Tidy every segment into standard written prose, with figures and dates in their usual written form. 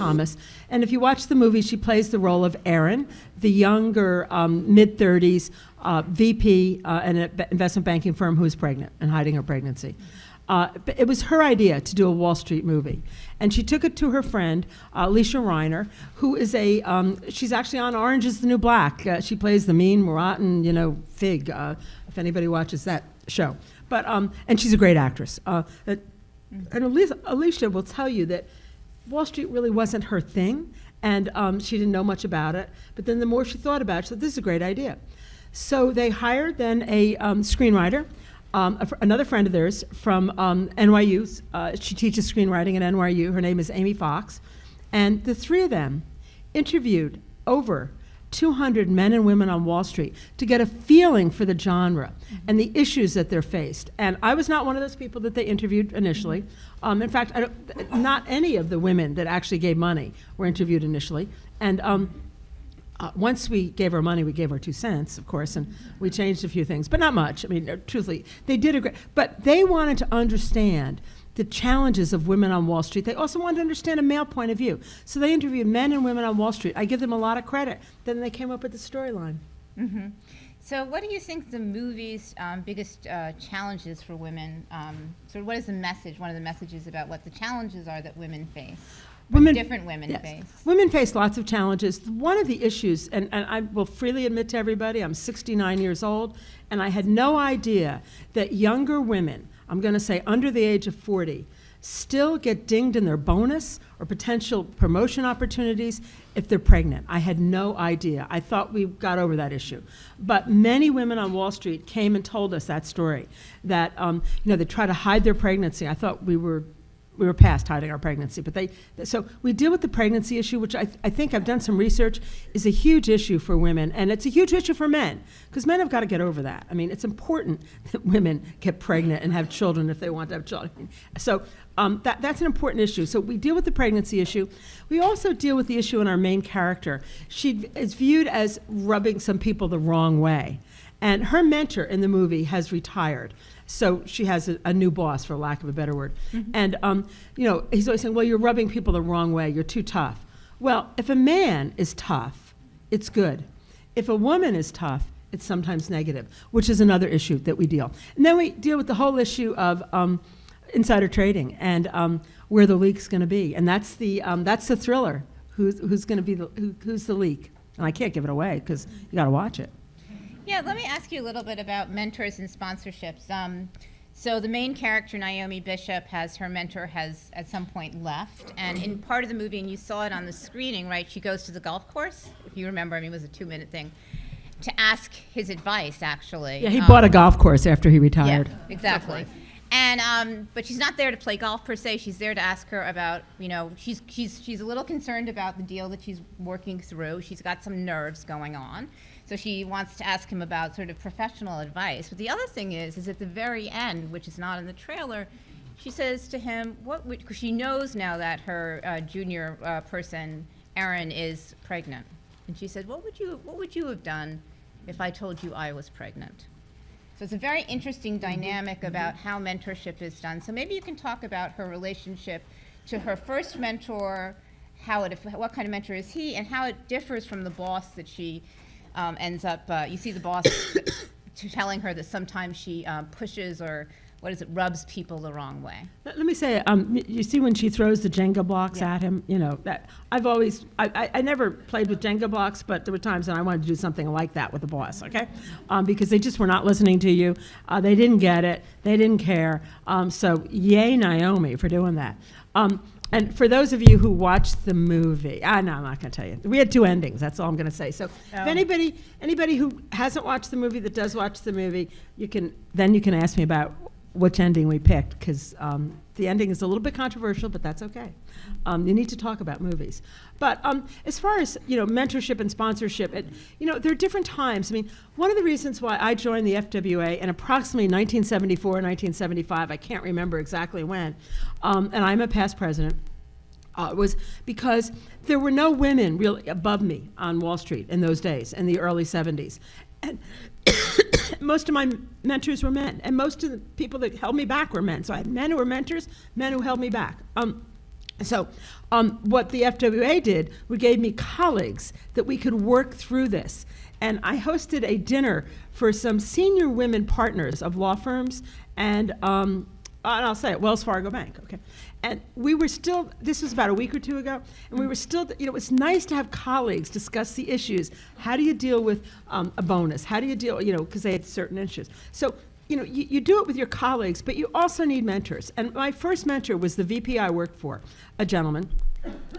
Thomas. And if you watch the movie, she plays the role of Erin, the younger, mid-30s VP in an investment banking firm who is pregnant and hiding her pregnancy. But it was her idea to do a Wall Street movie. And she took it to her friend, Alicia Reiner, who is she's actually on Orange is the New Black. She plays the mean, rotten, fig, if anybody watches that show. But, and she's a great actress. And Alicia will tell you that Wall Street really wasn't her thing, and she didn't know much about it. But then the more she thought about it, she said, this is a great idea. So they hired then a screenwriter, another friend of theirs from NYU. She teaches screenwriting at NYU. Her name is Amy Fox. And the three of them interviewed over 200 men and women on Wall Street to get a feeling for the genre and the issues that they're faced. And I was not one of those people that they interviewed initially. In fact, not any of the women that actually gave money were interviewed initially. And once we gave her money, we gave her 2 cents, of course, and we changed a few things, but not much. I mean, truthfully, they did a great, but they wanted to understand the challenges of women on Wall Street. They also wanted to understand a male point of view. So they interviewed men and women on Wall Street. I give them a lot of credit. Then they came up with the storyline. Mm-hmm. So what do you think the movie's biggest challenges for women, what is the message, one of the messages about what the challenges are that women face? Different women yes. face. Women face lots of challenges. One of the issues, and I will freely admit to everybody, I'm 69 years old, and I had no idea that younger women, I'm going to say under the age of 40, still get dinged in their bonus or potential promotion opportunities if they're pregnant. I had no idea. I thought we got over that issue. But many women on Wall Street came and told us that story, that they try to hide their pregnancy. I thought we were past hiding our pregnancy, but so we deal with the pregnancy issue, which I think I've done some research, is a huge issue for women, and it's a huge issue for men, because men have got to get over that. I mean, it's important that women get pregnant and have children if they want to have children. So that's an important issue. So we deal with the pregnancy issue. We also deal with the issue in our main character. She is viewed as rubbing some people the wrong way, and her mentor in the movie has retired. So she has a new boss, for lack of a better word. Mm-hmm. And, he's always saying, well, you're rubbing people the wrong way. You're too tough. Well, if a man is tough, it's good. If a woman is tough, it's sometimes negative, which is another issue that we deal. And then we deal with the whole issue of insider trading and where the leak's going to be. And that's the thriller. Who's going to be who's the leak? And I can't give it away because you got to watch it. Yeah, let me ask you a little bit about mentors and sponsorships. So the main character, Naomi Bishop, her mentor has at some point left, and in part of the movie, and you saw it on the screening, right, she goes to the golf course, if you remember, it was a 2-minute thing, to ask his advice, actually. Yeah, he bought a golf course after he retired. Yeah, exactly. And but she's not there to play golf per se. She's there to ask her about, she's a little concerned about the deal that she's working through. She's got some nerves going on. So she wants to ask him about sort of professional advice. But the other thing is at the very end, which is not in the trailer, she says to him, because she knows now that her junior person, Erin, is pregnant. And she said, what would you have done if I told you I was pregnant? So it's a very interesting dynamic about how mentorship is done. So maybe you can talk about her relationship to her first mentor, what kind of mentor is he, and how it differs from the boss that she ends up, you see the boss telling her that sometimes she pushes or, rubs people the wrong way. Let me say, you see when she throws the Jenga blocks at him, that I've always, I never played with Jenga blocks, but there were times when I wanted to do something like that with the boss, okay? Because they just were not listening to you. They didn't get it. They didn't care. So yay, Naomi, for doing that. And for those of you who watched the movie, no, I'm not going to tell you. We had 2 endings. That's all I'm going to say. So if anybody who hasn't watched the movie that does watch the movie, you can ask me about which ending we picked, because the ending is a little bit controversial, but that's okay. You need to talk about movies. But as far as mentorship and sponsorship, there are different times. I mean, one of the reasons why I joined the FWA in approximately 1974, 1975, I can't remember exactly when, and I'm a past president, was because there were no women really above me on Wall Street in those days, in the early 70s. And most of my mentors were men, and most of the people that held me back were men. So I had men who were mentors, men who held me back. So what the FWA did, we gave me colleagues that we could work through this. And I hosted a dinner for some senior women partners of law firms and I'll say it, Wells Fargo Bank, okay. And we were still, this was about a week or two ago, and we were still, you know, it's nice to have colleagues discuss the issues. How do you deal with a bonus? How do you deal, you know, because they had certain issues. So, you know, you do it with your colleagues, but you also need mentors. And my first mentor was the VP I worked for, a gentleman.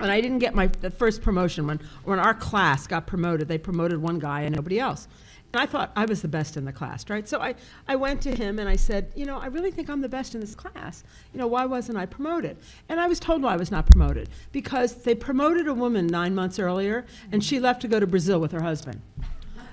And I didn't get the first promotion. When our class got promoted, they promoted one guy and nobody else. And I thought I was the best in the class, right? So I went to him and I said, you know, I really think I'm the best in this class. You know, why wasn't I promoted? And I was told why I was not promoted. Because they promoted a woman 9 months earlier, and she left to go to Brazil with her husband.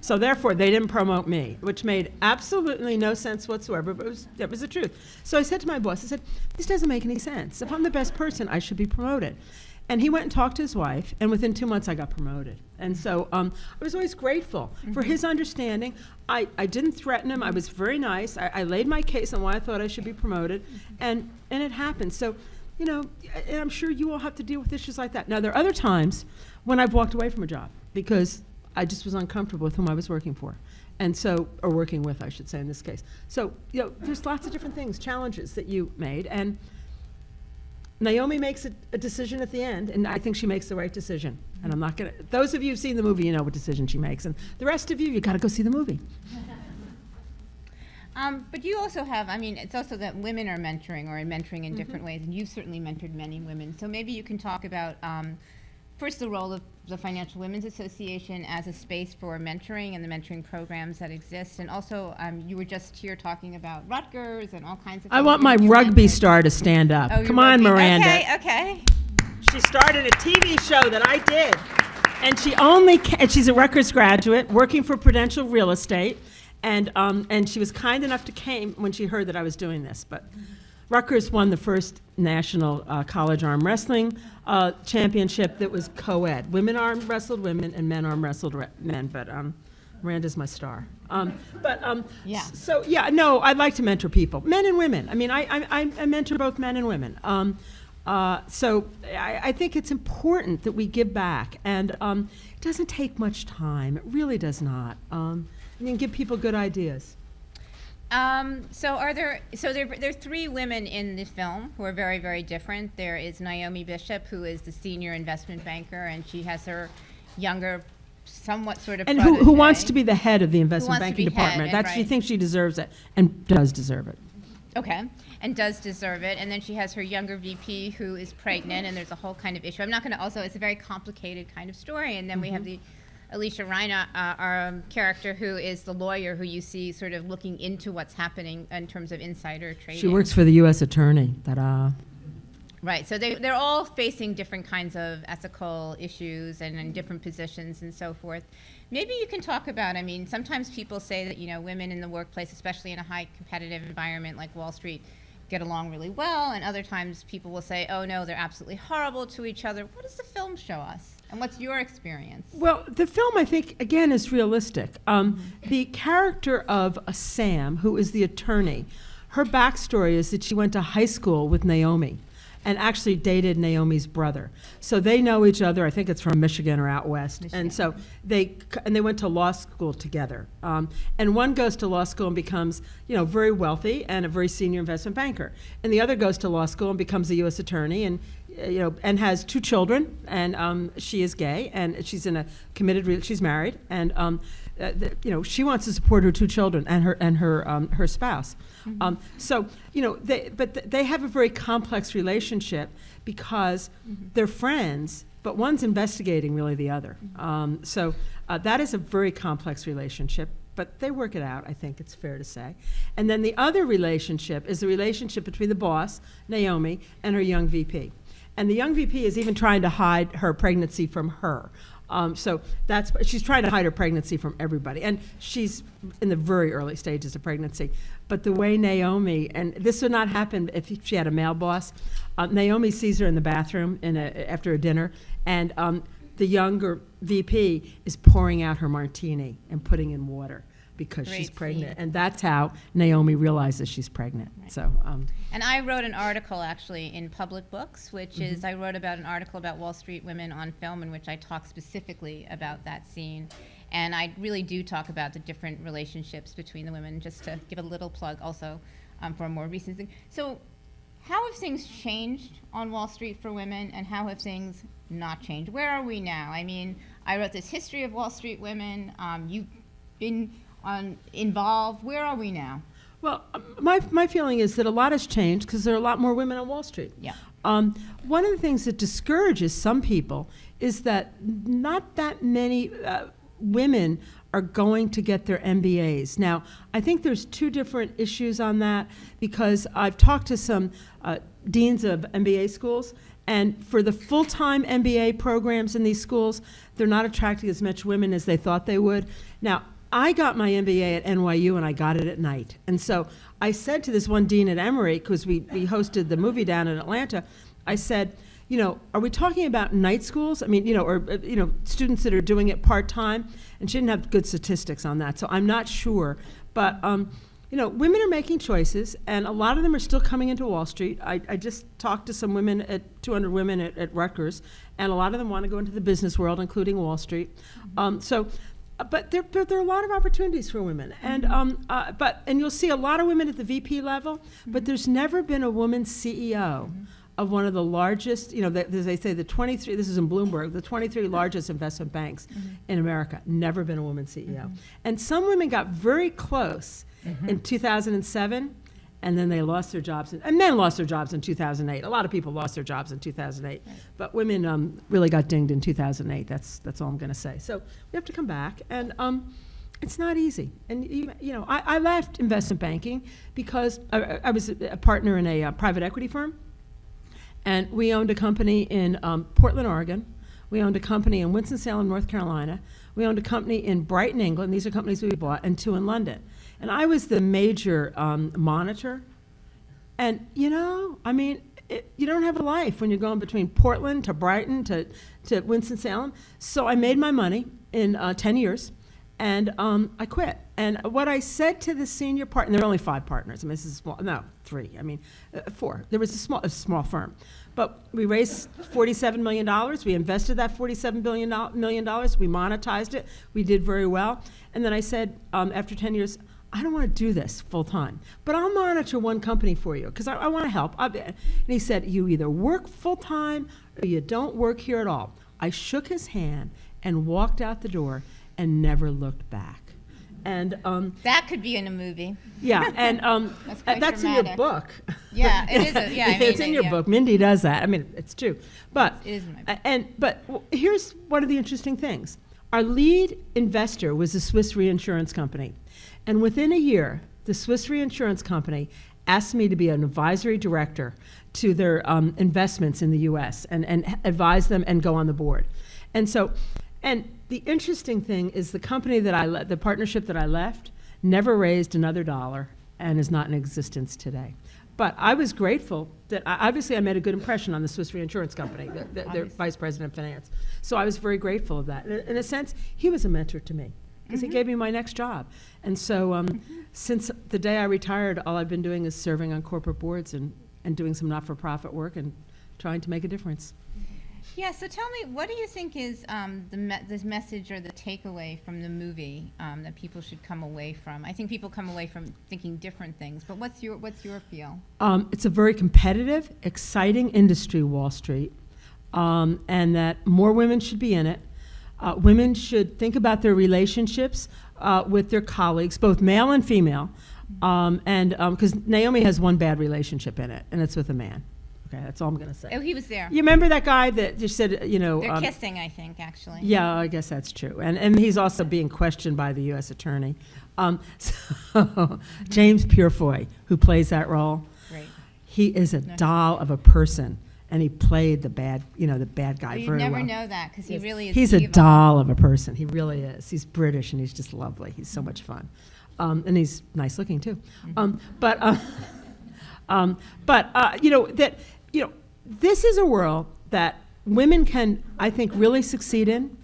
So therefore, they didn't promote me, which made absolutely no sense whatsoever, but that was the truth. So I said to my boss, I said, this doesn't make any sense. If I'm the best person, I should be promoted. And he went and talked to his wife, and within 2 months, I got promoted. And so I was always grateful for his understanding. I didn't threaten him. I was very nice. I laid my case on why I thought I should be promoted, and it happened. So, you know, and I'm sure you all have to deal with issues like that. Now, there are other times when I've walked away from a job because I just was uncomfortable with whom I was working for. And so, or working with, I should say, in this case. So, you know, there's lots of different things, challenges that you made, and Naomi makes a decision at the end, and I think she makes the right decision. And I'm not gonna, those of you who've seen the movie, you know what decision she makes, and the rest of you gotta go see the movie. But you also have, I mean, it's also that women are mentoring or mentoring in different ways, and you've certainly mentored many women. So maybe you can talk about, first, the role of the Financial Women's Association as a space for mentoring and the mentoring programs that exist. And also, you were just here talking about Rutgers and all kinds of I want my rugby star to stand up. Oh, Come on, Miranda. Okay. She started a TV show that I did. And and she's a Rutgers graduate, working for Prudential Real Estate. And she was kind enough to came when she heard that I was doing this. But Rutgers won the first national college arm wrestling championship that was co-ed. Women arm wrestled women and men arm wrestled men, but Miranda's my star. Yeah. So, yeah, no, I'd like to mentor people, men and women. I mean, I mentor both men and women. So I think it's important that we give back, and it doesn't take much time. It really does not. You can give people good ideas. There's 3 women in the film who are very, very different. There is Naomi Bishop, who is the senior investment banker, and she has her younger, somewhat sort of and protege. who wants to be the head of the investment banking head, department. That right. She thinks she deserves it and does deserve it. Okay, and does deserve it. And then she has her younger VP who is pregnant, and there's a whole kind of issue. I'm not going to also, it's a very complicated kind of story. And then we have the Alicia Reina, our character, who is the lawyer who you see sort of looking into what's happening in terms of insider trading. She works for the U.S. attorney. Ta-da. Right, so they're all facing different kinds of ethical issues and in different positions and so forth. Maybe you can talk about, I mean, sometimes people say that, you know, women in the workplace, especially in a high competitive environment like Wall Street, get along really well, and other times people will say, oh no, they're absolutely horrible to each other. What does the film show us? And what's your experience? Well, the film, I think, again, is realistic. The character of Sam, who is the attorney, her backstory is that she went to high school with Naomi and actually dated Naomi's brother. So they know each other. I think it's from Michigan or out west. Michigan. And so they went to law school together. And one goes to law school and becomes, you know, very wealthy and a very senior investment banker. And the other goes to law school and becomes a U.S. attorney and, you know, and has 2 children. And she is gay, and she's in a committed. She's married, and you know, she wants to support her 2 children and her spouse. So, you know, they have a very complex relationship because they're friends, but one's investigating really the other. So that is a very complex relationship, but they work it out, I think it's fair to say. And then the other relationship is the relationship between the boss, Naomi, and her young VP. And the young VP is even trying to hide her pregnancy from her. So she's trying to hide her pregnancy from everybody. And she's in the very early stages of pregnancy. But the way Naomi, and this would not happen if she had a male boss, Naomi sees her in the bathroom after a dinner, and the younger VP is pouring out her martini and putting in water because she's Great pregnant. scene. And that's how Naomi realizes she's pregnant. Right. So, And I wrote an article actually in Public Books, which Mm-hmm. is I wrote about an article about Wall Street women on film, in which I talk specifically about that scene. And I really do talk about the different relationships between the women, just to give a little plug also for a more recent thing. So how have things changed on Wall Street for women, and how have things not changed? Where are we now? I mean, I wrote this history of Wall Street women. You've been involved. Where are we now? well, my feeling is that a lot has changed because there are a lot more women on Wall Street. Yeah. One of the things that discourages some people is that not that many women are going to get their MBAs. Now, I think there's two different issues on that, because I've talked to some deans of MBA schools, and for the full-time MBA programs in these schools, they're not attracting as much women as they thought they would. Now, I got my MBA at NYU, and I got it at night. And so I said to this one dean at Emory, because we hosted the movie down in Atlanta, I said, you know, are we talking about night schools? I mean, you know, or, you know, students that are doing it part-time? And she didn't have good statistics on that, so I'm not sure. But, you know, women are making choices, and a lot of them are still coming into Wall Street. I just talked to some women, 200 women at Rutgers, and a lot of them want to go into the business world, including Wall Street. But there are a lot of opportunities for women, and and you'll see a lot of women at the VP level, but there's never been a woman CEO of one of the largest, you know, as they say, the 23, this is in Bloomberg, the 23 largest investment banks in America, never been a woman CEO. And some women got very close in 2007, and then they lost their jobs, and men lost their jobs in 2008. A lot of people lost their jobs in 2008, but women really got dinged in 2008. That's all I'm going to say. So we have to come back, and it's not easy. And you know, I left investment banking because I was a partner in a private equity firm, and we owned a company in Portland, Oregon. We owned a company in Winston-Salem, North Carolina. We owned a company in Brighton, England. These are companies we bought, and 2 in London. And I was the major monitor. And, you know, I mean, you don't have a life when you're going between Portland to Brighton to Winston-Salem. So I made my money in 10 years, and I quit. And what I said to the senior partner, there were only 5 partners. I mean, this is small, no, 3, I mean, 4. There was a small firm. But we raised $47 million. We invested that $47 million. We monetized it. We did very well. And then I said, after 10 years, I don't want to do this full time, but I'll monitor one company for you because I want to help. And he said, you either work full time or you don't work here at all. I shook his hand and walked out the door and never looked back. And That could be in a movie. yeah, and That's in your book. Yeah, it is. I mean, it's in your book. Mindy does that. I mean, it's true. But It is in my book. Here's one of the interesting things. Our lead investor was a Swiss reinsurance company. And within a year, the Swiss reinsurance company asked me to be an advisory director to their investments in the U.S. and advise them and go on the board. And so, and the interesting thing is the company that the partnership that I left never raised another dollar and is not in existence today. But I was grateful that, obviously I made a good impression on the Swiss reinsurance company, their vice president of finance. So I was very grateful of that. In a sense, he was a mentor to me, because he gave me my next job. And so since the day I retired, all I've been doing is serving on corporate boards and doing some not-for-profit work and trying to make a difference. Yeah, so tell me, what do you think is this message or the takeaway from the movie that people should come away from? I think people come away from thinking different things, but what's your feel? It's a very competitive, exciting industry, Wall Street, and that more women should be in it. Women should think about their relationships with their colleagues, both male and female, and because Naomi has one bad relationship in it, and it's with a man. Okay, that's all I'm going to say. Oh, he was there. You remember that guy that just said, you know... They're kissing, I think, actually. Yeah, I guess that's true. And he's also being questioned by the U.S. attorney. So James Purefoy, who plays that role, Great. he is a doll of a person, and he played the bad guy You very well. never know that, because he really is He's a evil. doll of a person. He really is. He's British, and he's just lovely. He's so much fun. And he's nice looking, too. This is a world that women can, I think, really succeed in.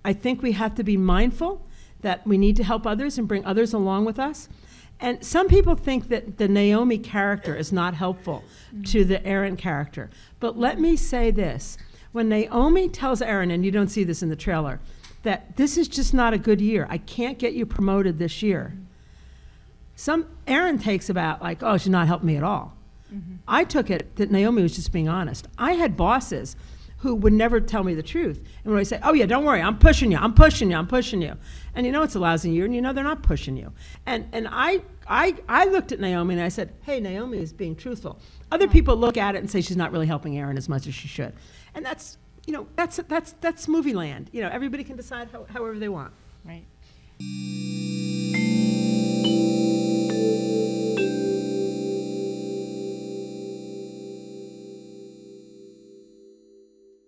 I think we have to be mindful that we need to help others and bring others along with us. And some people think that the Naomi character is not helpful to the Erin character. But let me say this. When Naomi tells Erin, and you don't see this in the trailer, that this is just not a good year. I can't get you promoted this year. Erin takes about like, oh, she's not helping me at all. I took it that Naomi was just being honest. I had bosses who would never tell me the truth. And when I say, oh yeah, don't worry, I'm pushing you, I'm pushing you, I'm pushing you. And you know it's a lousy year, and you know they're not pushing you. And I looked at Naomi and I said, hey, Naomi is being truthful. Other people look at it and say she's not really helping Erin as much as she should. And that's, you know, that's movie land. You know, everybody can decide however they want. Right.